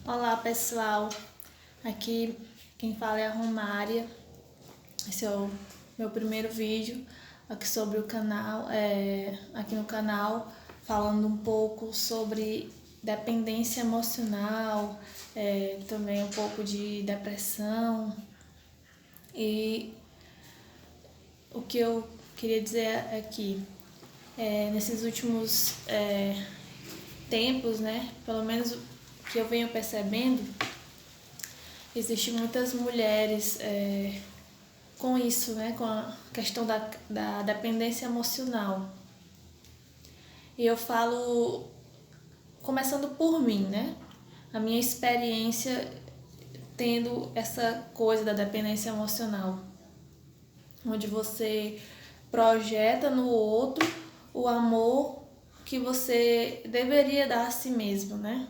Olá pessoal, aqui quem fala é a Romária. Esse é o meu primeiro vídeo aqui sobre o canal, aqui no canal, falando um pouco sobre dependência emocional, também um pouco de depressão. E o que eu queria dizer é que nesses últimos tempos, né, pelo menos que eu venho percebendo, existem muitas mulheres com isso, né, com a questão da dependência emocional. E eu falo, começando por mim, né, a minha experiência tendo essa coisa da dependência emocional, onde você projeta no outro o amor que você deveria dar a si mesmo, né?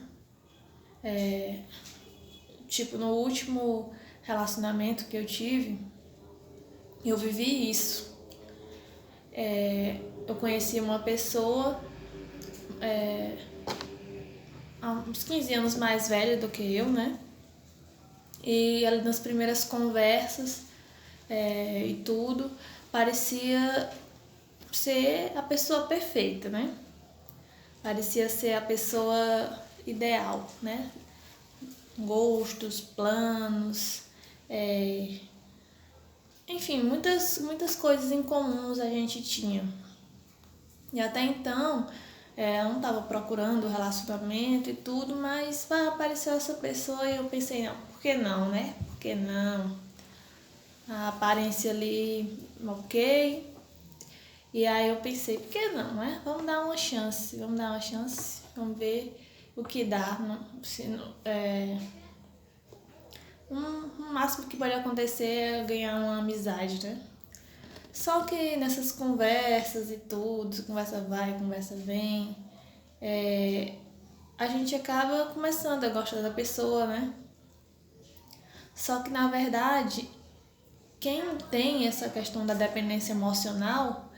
Tipo, no último relacionamento que eu tive, eu vivi isso. Eu conheci uma pessoa há uns 15 anos mais velha do que eu, né? E ali nas primeiras conversas e tudo, parecia ser a pessoa perfeita, né? Parecia ser a pessoa ideal, né? Gostos, planos, enfim, muitas coisas em comuns a gente tinha. E até então, eu não estava procurando relacionamento e tudo, mas apareceu essa pessoa e eu pensei, não, por que não, né? Por que não? A aparência ali, ok. E aí eu pensei, por que não, né? Vamos dar uma chance, vamos ver o que dá. O máximo que pode acontecer é ganhar uma amizade, né? Só que nessas conversas e tudo, conversa vai, conversa vem, a gente acaba começando a gostar da pessoa, né? Só que na verdade, quem tem essa questão da dependência emocional,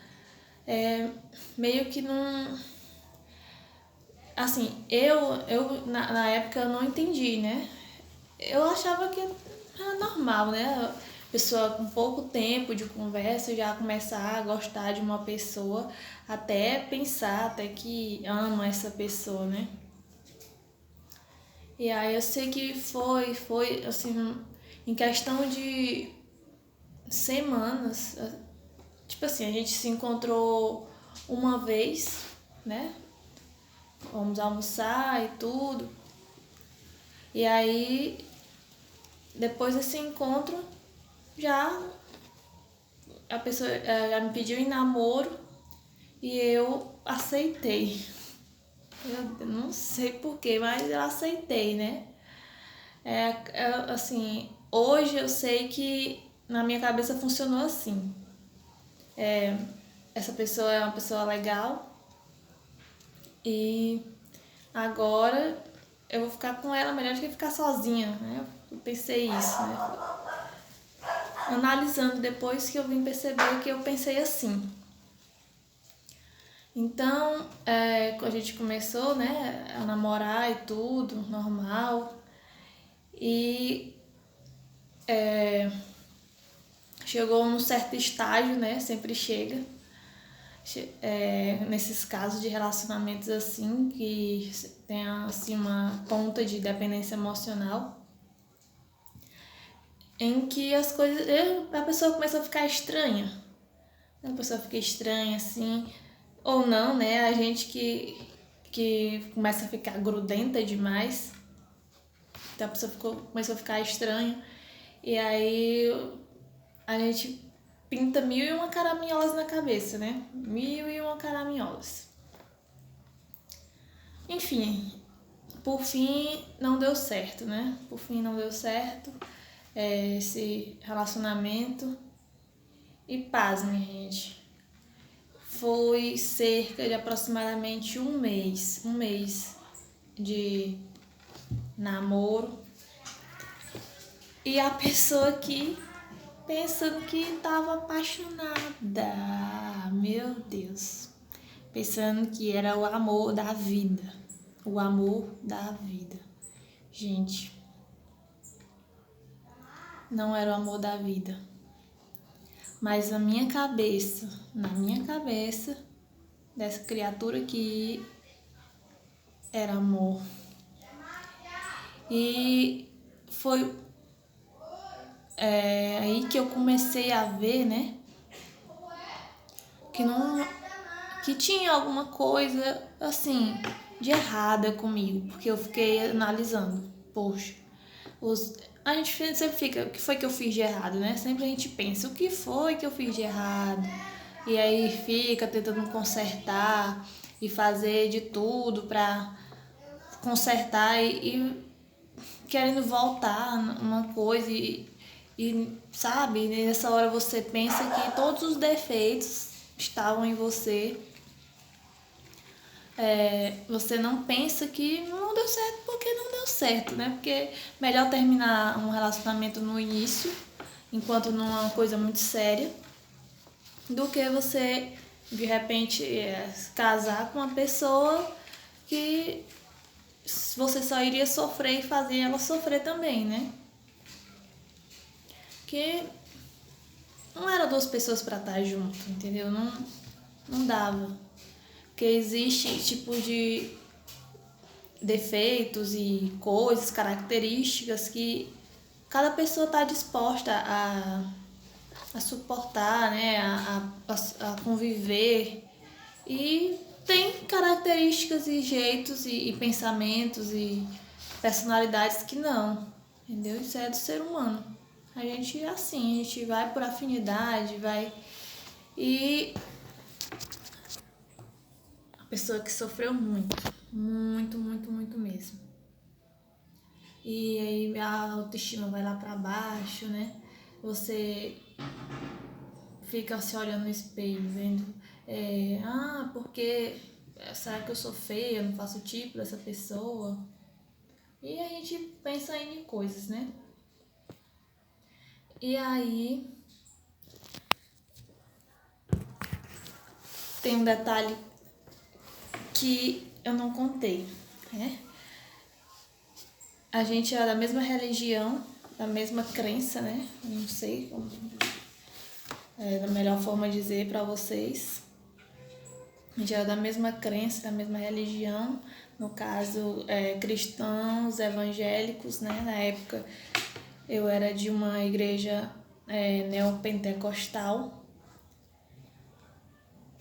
meio que não. Assim, eu na época eu não entendi, né? Eu achava que era normal, né? A pessoa com pouco tempo de conversa já começar a gostar de uma pessoa, até pensar até que ama essa pessoa, né? E aí eu sei que foi assim, em questão de semanas, tipo assim, a gente se encontrou uma vez, né? Vamos almoçar e tudo. E aí, depois desse encontro, já a pessoa já me pediu em namoro e eu aceitei. Eu não sei porquê, mas eu aceitei, né? Assim, hoje eu sei que na minha cabeça funcionou assim. Essa pessoa é uma pessoa legal e agora eu vou ficar com ela melhor do que ficar sozinha, né? Eu pensei isso, né? Analisando depois que eu vim perceber que eu pensei assim. Então, a gente começou, né, a namorar e tudo, normal. E chegou num certo estágio, né, sempre chega, nesses casos de relacionamentos assim, que tem assim, uma ponta de dependência emocional, em que as coisas, a pessoa começou a ficar estranha. A pessoa fica estranha assim, ou não, né? A gente que começa a ficar grudenta demais. Então a pessoa começou a ficar estranha. E aí a gente pinta 1001 caraminholas na cabeça, né? 1001 caraminholas. Enfim, por fim não deu certo, né? Por fim não deu certo esse relacionamento. E pasme, gente. Foi cerca de aproximadamente um mês de namoro. E a pessoa aqui pensando que estava apaixonada. Meu Deus. Pensando que era o amor da vida. O amor da vida. Gente, não era o amor da vida. Mas na minha cabeça, dessa criatura aqui era amor. E foi aí que eu comecei a ver, né? Que tinha alguma coisa assim de errada comigo, porque eu fiquei analisando, poxa, a gente sempre fica, o que foi que eu fiz de errado, né? Sempre a gente pensa, o que foi que eu fiz de errado? E aí fica tentando consertar e fazer de tudo pra consertar e querendo voltar uma coisa e sabe, nessa hora você pensa que todos os defeitos estavam em você. Você não pensa que não deu certo porque não deu certo, né? Porque melhor terminar um relacionamento no início, enquanto não é uma coisa muito séria, do que você, de repente, casar com uma pessoa que você só iria sofrer e fazer ela sofrer também, né? Porque não eram duas pessoas para estar junto, entendeu? Não dava. Porque existe tipo de defeitos e coisas, características que cada pessoa está disposta a suportar, né? A conviver. E tem características e jeitos e pensamentos e personalidades que não, entendeu? Isso é do ser humano. A gente é assim, a gente vai por afinidade, vai. E a pessoa que sofreu muito, muito, muito, muito mesmo. E aí a autoestima vai lá pra baixo, né? Você fica se olhando no espelho, vendo, porque será que eu sou feia, eu não faço o tipo dessa pessoa? E a gente pensa em coisas, né? E aí tem um detalhe que eu não contei, né? A gente é da mesma religião, da mesma crença, né? Não sei como é a melhor forma de dizer para vocês. A gente é da mesma crença, da mesma religião, no caso, cristãos, evangélicos, né? Na época eu era de uma igreja neopentecostal.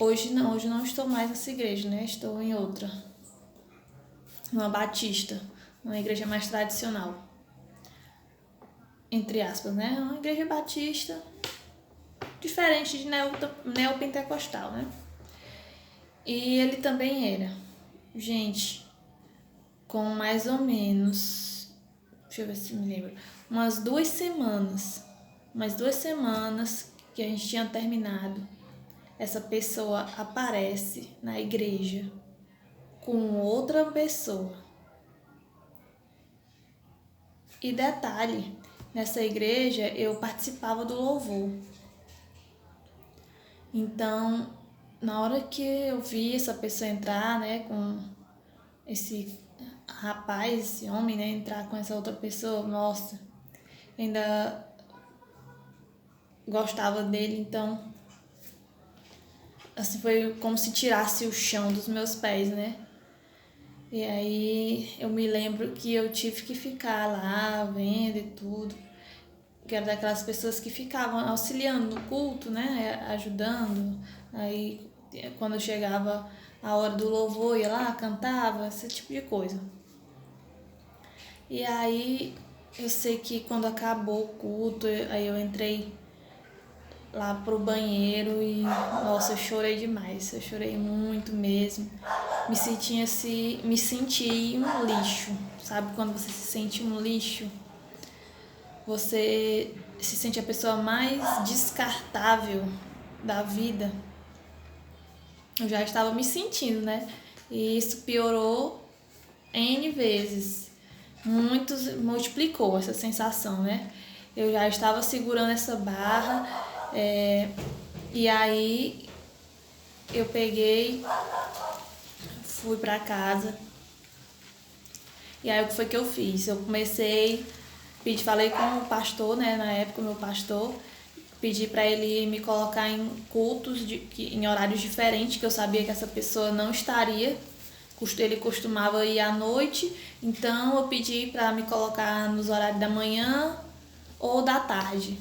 Hoje não estou mais nessa igreja, né? Estou em outra, uma batista, uma igreja mais tradicional, entre aspas, né? Uma igreja batista diferente de neopentecostal, né? E ele também era, gente, com mais ou menos, deixa eu ver se me lembro, umas 2 semanas que a gente tinha terminado, essa pessoa aparece na igreja com outra pessoa. E detalhe, nessa igreja eu participava do louvor. Então, na hora que eu vi essa pessoa entrar, né, com esse rapaz, esse homem, né, entrar com essa outra pessoa, nossa, ainda gostava dele, então, assim, foi como se tirasse o chão dos meus pés, né? E aí eu me lembro que eu tive que ficar lá vendo e tudo, que era daquelas pessoas que ficavam auxiliando no culto, né, ajudando. Aí quando chegava a hora do louvor, ia lá, cantava, esse tipo de coisa. E aí eu sei que quando acabou o culto, aí eu entrei lá pro banheiro e, nossa, eu chorei demais, eu chorei muito mesmo. Me senti um lixo, sabe quando você se sente um lixo? Você se sente a pessoa mais descartável da vida. Eu já estava me sentindo, né? E isso piorou N vezes. Multiplicou essa sensação, né? Eu já estava segurando essa barra, e aí eu peguei, fui pra casa E aí o que foi que eu fiz? Eu comecei, falei com o pastor, né, na época, o meu pastor, pedi para ele me colocar em cultos em horários diferentes, que eu sabia que essa pessoa não estaria. Ele costumava ir à noite, então eu pedi para me colocar nos horários da manhã ou da tarde.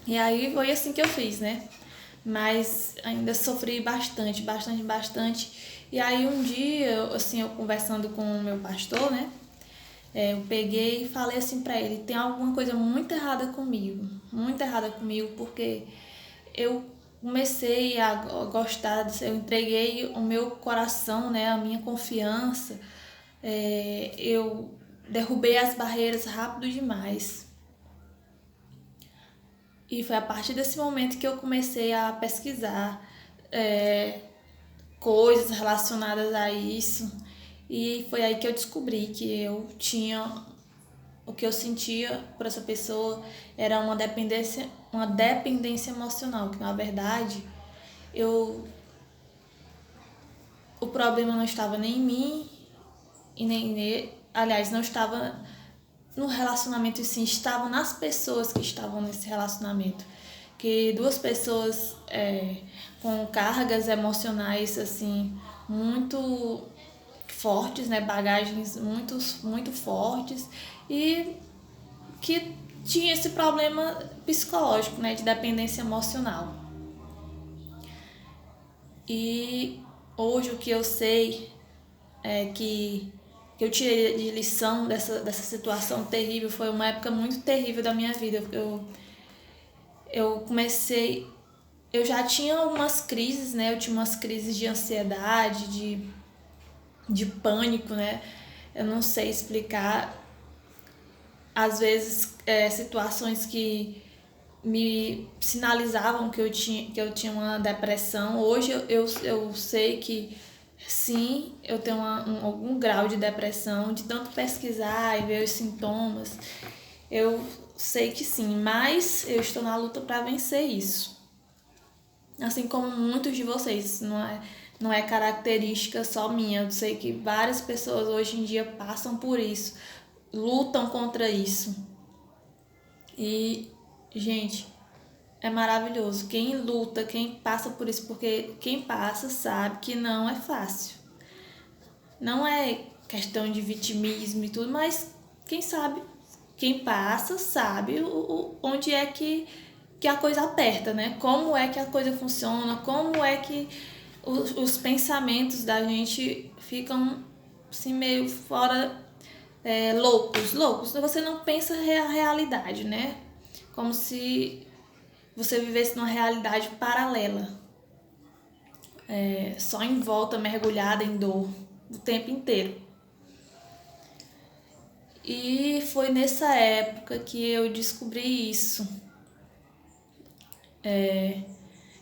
E aí foi assim que eu fiz, né? Mas ainda sofri bastante. E aí um dia, assim, eu conversando com o meu pastor, né? Eu peguei e falei assim pra ele, tem alguma coisa muito errada comigo, porque eu comecei a gostar, eu entreguei o meu coração, né, a minha confiança, eu derrubei as barreiras rápido demais. E foi a partir desse momento que eu comecei a pesquisar coisas relacionadas a isso. E foi aí que eu descobri que eu tinha, o que eu sentia por essa pessoa era uma dependência emocional, que na verdade o problema não estava nem em mim e nem nele, aliás, não estava no relacionamento e sim, estava nas pessoas que estavam nesse relacionamento. Que duas pessoas com cargas emocionais assim muito fortes, né, bagagens muito fortes e que tinha esse problema psicológico, né, de dependência emocional. E hoje o que eu sei é que eu tirei de lição dessa situação terrível, foi uma época muito terrível da minha vida. Eu comecei, eu já tinha algumas crises, né? Eu tinha umas crises de ansiedade, de pânico, né? Eu não sei explicar. Às vezes, situações que me sinalizavam que eu tinha uma depressão. Hoje eu sei que sim, eu tenho algum grau de depressão, de tanto pesquisar e ver os sintomas. Eu sei que sim, mas eu estou na luta para vencer isso. Assim como muitos de vocês, não é característica só minha. Eu sei que várias pessoas hoje em dia passam por isso, lutam contra isso. E, gente, é maravilhoso. Quem luta, quem passa por isso, porque quem passa sabe que não é fácil. Não é questão de vitimismo e tudo, mas quem passa sabe onde é que a coisa aperta, né? Como é que a coisa funciona, como é que os pensamentos da gente ficam assim meio fora, loucos. Você não pensa a realidade, né? Como se você vivesse numa realidade paralela, só em volta, mergulhada em dor o tempo inteiro. E foi nessa época que eu descobri isso,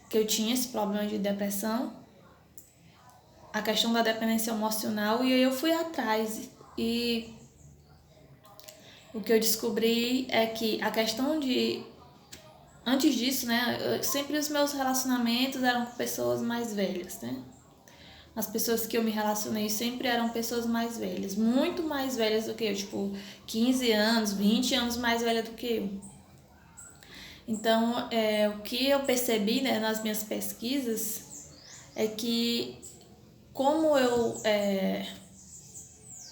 que eu tinha esse problema de depressão, a questão da dependência emocional, e aí eu fui atrás. E o que eu descobri é que a questão de... Antes disso, né, sempre os meus relacionamentos eram com pessoas mais velhas, né? As pessoas que eu me relacionei sempre eram pessoas mais velhas, muito mais velhas do que eu, tipo 15 anos, 20 anos mais velha do que eu. Então, o que eu percebi, né, nas minhas pesquisas é que como eu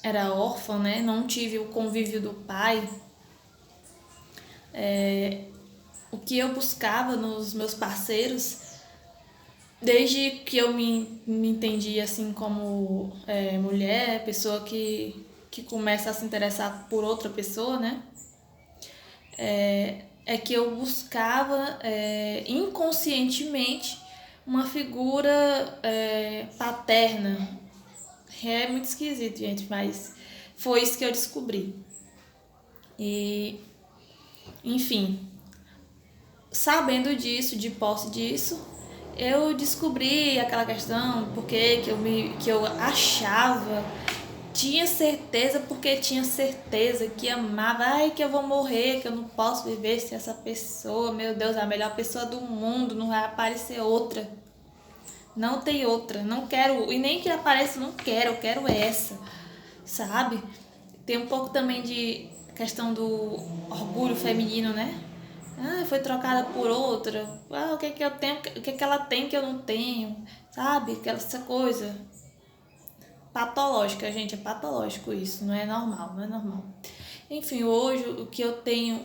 era órfã, né, não tive o convívio do pai, o que eu buscava nos meus parceiros, desde que eu me entendi assim como mulher, pessoa que começa a se interessar por outra pessoa, né? Que eu buscava inconscientemente uma figura paterna. É muito esquisito, gente, mas foi isso que eu descobri. E, enfim, sabendo disso, de posse disso, eu descobri aquela questão, porque que eu achava, tinha certeza que amava, ai, que eu vou morrer, que eu não posso viver sem essa pessoa, meu Deus, a melhor pessoa do mundo, não vai aparecer outra. Não tem outra, não quero, e nem que apareça, não quero, eu quero essa, sabe? tem um pouco também de questão do orgulho feminino, né? Ah, foi trocada por outra. Ah, o que é que eu tenho, o que é que ela tem que eu não tenho, sabe? Essa coisa patológica, gente, é patológico isso, não é normal, não é normal. Enfim, hoje o que eu tenho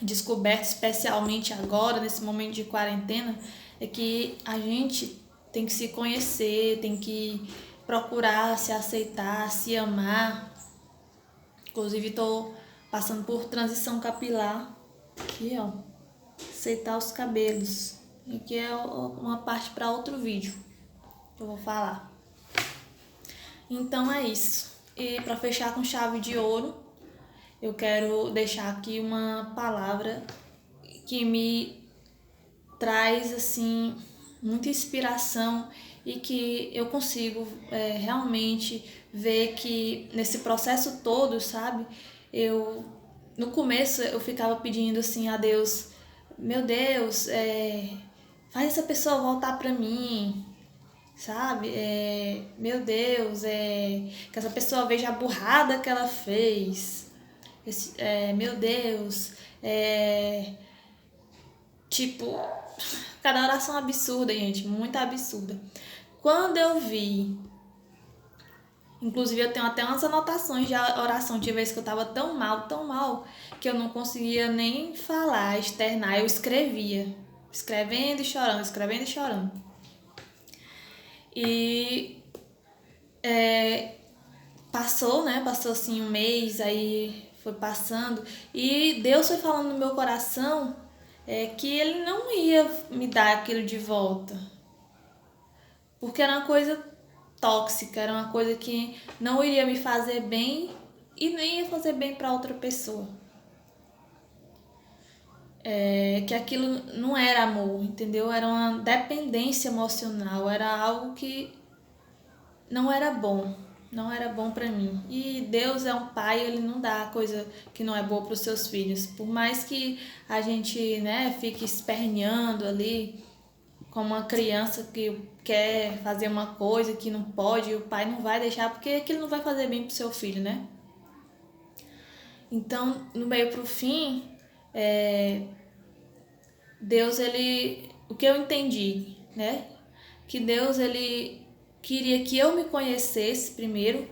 descoberto, especialmente agora, nesse momento de quarentena, é que a gente tem que se conhecer, tem que procurar se aceitar, se amar. Inclusive, estou passando por transição capilar. Aqui, ó. Aceitar os cabelos. Aqui é uma parte para outro vídeo que eu vou falar. Então é isso. E para fechar com chave de ouro, eu quero deixar aqui uma palavra que me traz assim muita inspiração e que eu consigo realmente ver que nesse processo todo, sabe? Eu no começo eu ficava pedindo assim a Deus, meu Deus, faz essa pessoa voltar pra mim, sabe? Meu Deus, que essa pessoa veja a burrada que ela fez. Meu Deus, tipo, cada oração absurda, gente, muito absurda. Quando eu vi, inclusive eu tenho até umas anotações de oração, de vez que eu tava tão mal, que eu não conseguia nem falar, externar, eu escrevia, escrevendo e chorando, escrevendo e chorando. E passou, né? Passou assim um mês, aí foi passando. E Deus foi falando no meu coração que Ele não ia me dar aquilo de volta. Porque era uma coisa tóxica, era uma coisa que não iria me fazer bem e nem ia fazer bem para outra pessoa. Que aquilo não era amor, entendeu? Era uma dependência emocional, era algo que não era bom, não era bom para mim. E Deus é um pai, ele não dá coisa que não é boa para os seus filhos. Por mais que a gente, né, fique esperneando ali como uma criança que quer fazer uma coisa que não pode, e o pai não vai deixar porque aquilo não vai fazer bem pro seu filho, né? Então, no meio pro fim, Deus, ele, o que eu entendi, né? Que Deus, ele queria que eu me conhecesse primeiro,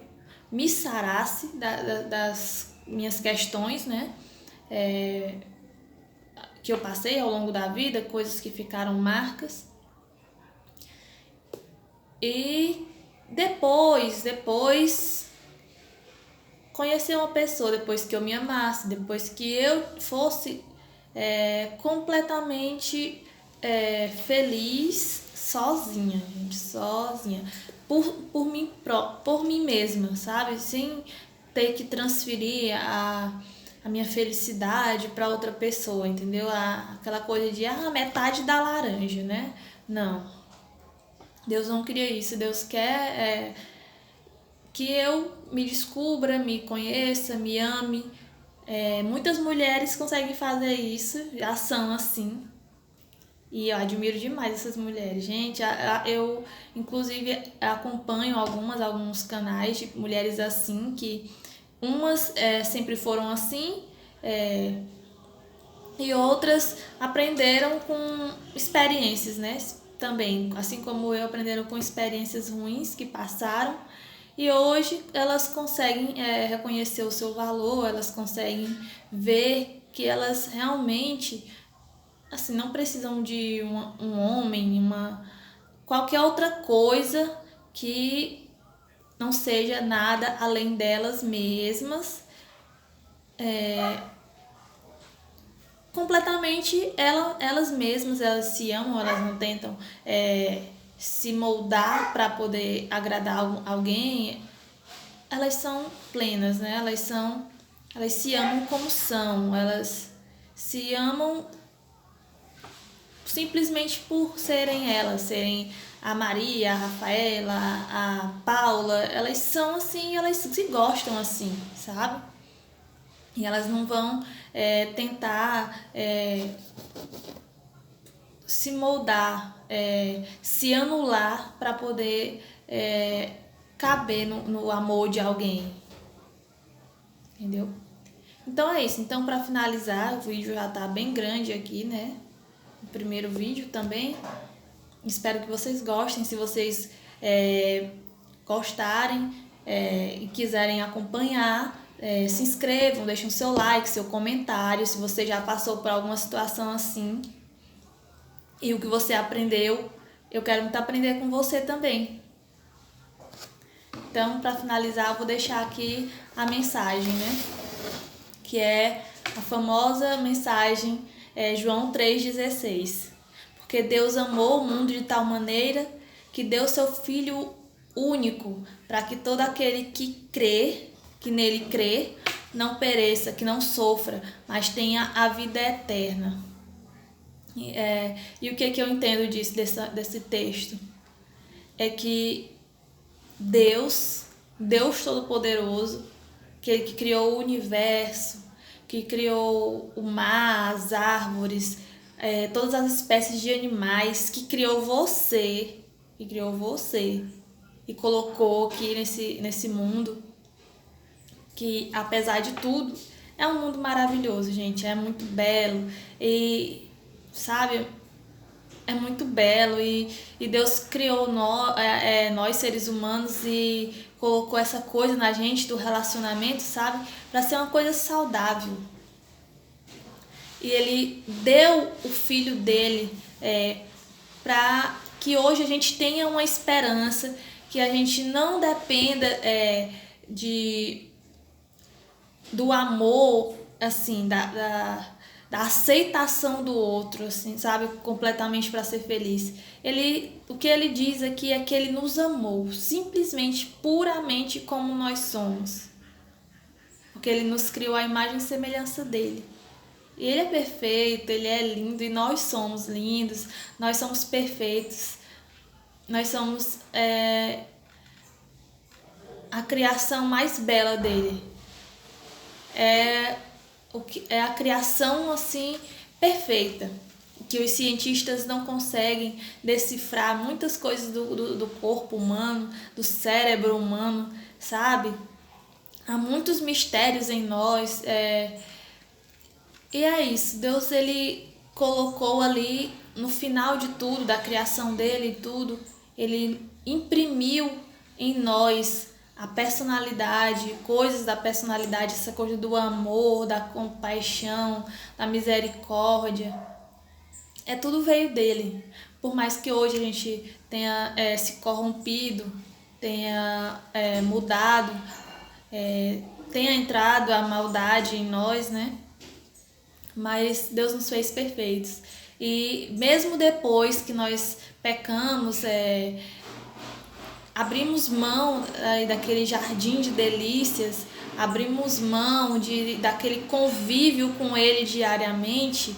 me sarasse das minhas questões, né? Que eu passei ao longo da vida, coisas que ficaram marcas. E depois conhecer uma pessoa, depois que eu me amasse, depois que eu fosse completamente feliz sozinha, gente, sozinha, por mim mesma, sabe? Sem ter que transferir a minha felicidade para outra pessoa, entendeu? Aquela coisa de metade da laranja, né? Não. Deus não queria isso. Deus quer que eu me descubra, me conheça, me ame. Muitas mulheres conseguem fazer isso, já são assim. E eu admiro demais essas mulheres. Gente, eu inclusive acompanho alguns canais de mulheres assim, que umas sempre foram assim, e outras aprenderam com experiências, né? Também, assim como eu, aprenderam com experiências ruins que passaram. E hoje elas conseguem reconhecer o seu valor, elas conseguem ver que elas realmente assim, não precisam de um homem, qualquer outra coisa que não seja nada além delas mesmas. Completamente elas mesmas, elas se amam, elas não tentam se moldar para poder agradar alguém. Elas são plenas, né? Elas se amam como são, elas se amam simplesmente por serem elas, serem a Maria, a Rafaela, a Paula. Elas são assim, elas se gostam assim, sabe? E elas não vão tentar se moldar, se anular para poder caber no amor de alguém. Entendeu? Então é isso. Então, para finalizar, o vídeo já tá bem grande aqui, né? O primeiro vídeo também. Espero que vocês gostem. Se vocês gostarem e quiserem acompanhar, se inscrevam, deixem o seu like, seu comentário. Se você já passou por alguma situação assim e o que você aprendeu, eu quero muito aprender com você também. Então, para finalizar, eu vou deixar aqui a mensagem, né? Que é a famosa mensagem João 3,16. Porque Deus amou o mundo de tal maneira que deu seu Filho único, para que todo aquele que nele crê, não pereça, que não sofra, mas tenha a vida eterna. E o que eu entendo disso, desse texto? É que Deus Todo-Poderoso, aquele que criou o universo, que criou o mar, as árvores, todas as espécies de animais, que criou você e colocou aqui nesse mundo, que apesar de tudo, é um mundo maravilhoso, gente, é muito belo e, sabe, é muito belo e Deus criou nós seres humanos e colocou essa coisa na gente do relacionamento, sabe? Para ser uma coisa saudável. E Ele deu o Filho dele para que hoje a gente tenha uma esperança, que a gente não dependa do amor, assim, da aceitação do outro, assim, sabe, completamente para ser feliz. O que ele diz aqui é que ele nos amou simplesmente, puramente como nós somos, porque ele nos criou à imagem e semelhança dele. E ele é perfeito, ele é lindo e nós somos lindos, nós somos perfeitos, nós somos a criação mais bela dele. É a criação assim perfeita, que os cientistas não conseguem decifrar muitas coisas do corpo humano, do cérebro humano, sabe? Há muitos mistérios em nós, e é isso. Deus, ele colocou ali no final de tudo, da criação dele e tudo, ele imprimiu em nós a personalidade, coisas da personalidade, essa coisa do amor, da compaixão, da misericórdia. Tudo veio dele. Por mais que hoje a gente tenha se corrompido, tenha mudado, tenha entrado a maldade em nós, né? Mas Deus nos fez perfeitos. E mesmo depois que nós pecamos, abrimos mão daquele jardim de delícias, abrimos mão daquele convívio com Ele diariamente,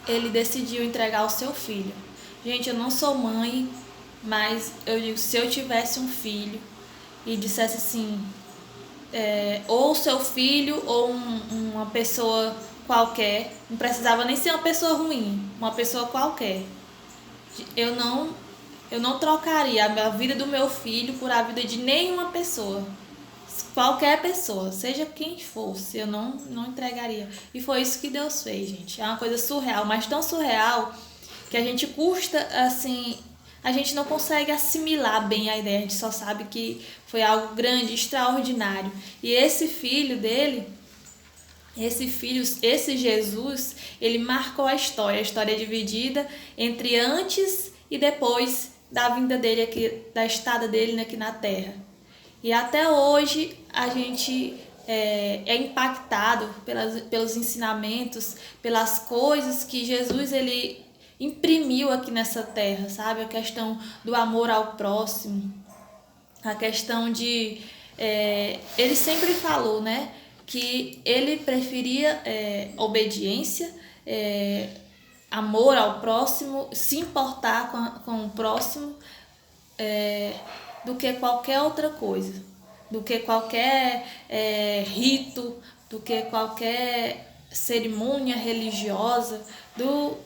Ele decidiu entregar o seu filho. Gente, eu não sou mãe, mas eu digo, se eu tivesse um filho e dissesse assim, ou seu filho ou uma pessoa qualquer, não precisava nem ser uma pessoa ruim, uma pessoa qualquer, eu não trocaria a vida do meu filho por a vida de nenhuma pessoa. Qualquer pessoa, seja quem fosse, eu não entregaria. E foi isso que Deus fez, gente. É uma coisa surreal, mas tão surreal que a gente custa, assim, a gente não consegue assimilar bem a ideia. A gente só sabe que foi algo grande, extraordinário. E esse filho dele, esse Jesus, ele marcou a história. A história é dividida entre antes e depois da vinda dele aqui, da estada dele aqui na Terra. E até hoje a gente é impactado pelos ensinamentos, pelas coisas que Jesus ele imprimiu aqui nessa terra, sabe? A questão do amor ao próximo, a questão de... ele sempre falou, né? Que ele preferia obediência, amor ao próximo, se importar com o próximo, do que qualquer outra coisa, do que qualquer rito, do que qualquer cerimônia religiosa, do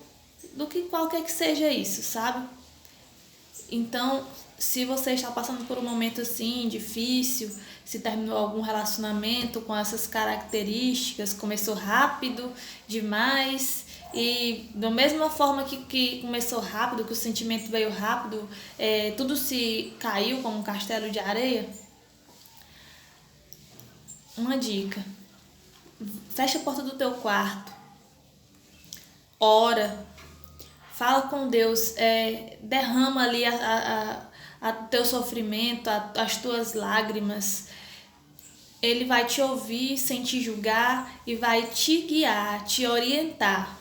que qualquer que seja isso, sabe? Então, se você está passando por um momento assim difícil, se terminou algum relacionamento com essas características, começou rápido demais e da mesma forma que começou rápido, que o sentimento veio rápido, tudo se caiu como um castelo de areia. Uma dica: fecha a porta do teu quarto, ora, fala com Deus, derrama ali a teu sofrimento, as tuas lágrimas. Ele vai te ouvir sem te julgar e vai te guiar, te orientar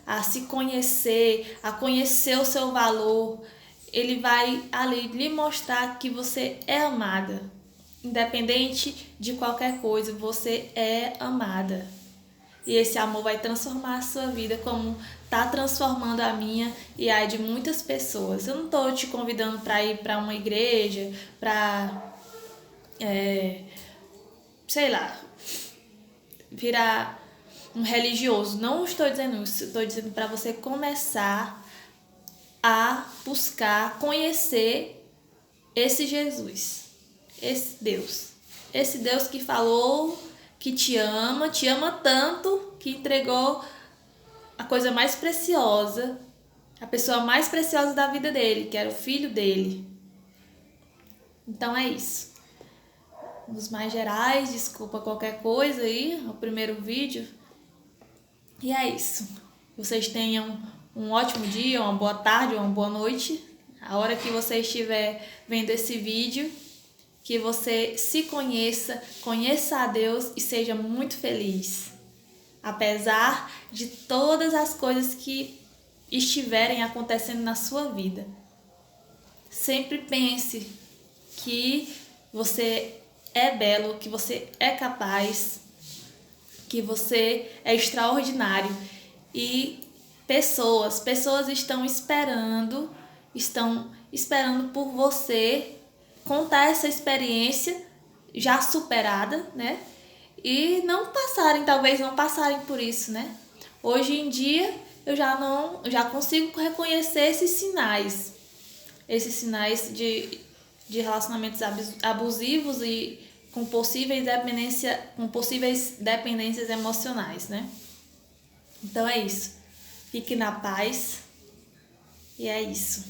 a se conhecer, a conhecer o seu valor. Ele vai ali lhe mostrar que você é amada. Independente de qualquer coisa, você é amada. E esse amor vai transformar a sua vida como está transformando a minha e a de muitas pessoas. Eu não estou te convidando para ir para uma igreja, para, sei lá, virar um religioso. Não estou dizendo isso. Estou dizendo para você começar a buscar, conhecer esse Jesus, esse Deus que falou que te ama tanto que entregou a coisa mais preciosa, a pessoa mais preciosa da vida dele, que era o filho dele. Então é isso. Nos mais gerais, desculpa qualquer coisa aí, o primeiro vídeo. E é isso. Vocês tenham um ótimo dia, uma boa tarde, uma boa noite. A hora que você estiver vendo esse vídeo, que você se conheça, conheça a Deus e seja muito feliz. Apesar de todas as coisas que estiverem acontecendo na sua vida. Sempre pense que você é belo, que você é capaz, que você é extraordinário. E pessoas estão esperando por você contar essa experiência já superada, né? E talvez não passarem por isso, né? Hoje em dia eu já consigo reconhecer esses sinais de relacionamentos abusivos e com possíveis dependências emocionais, né? Então é isso. Fique na paz e é isso.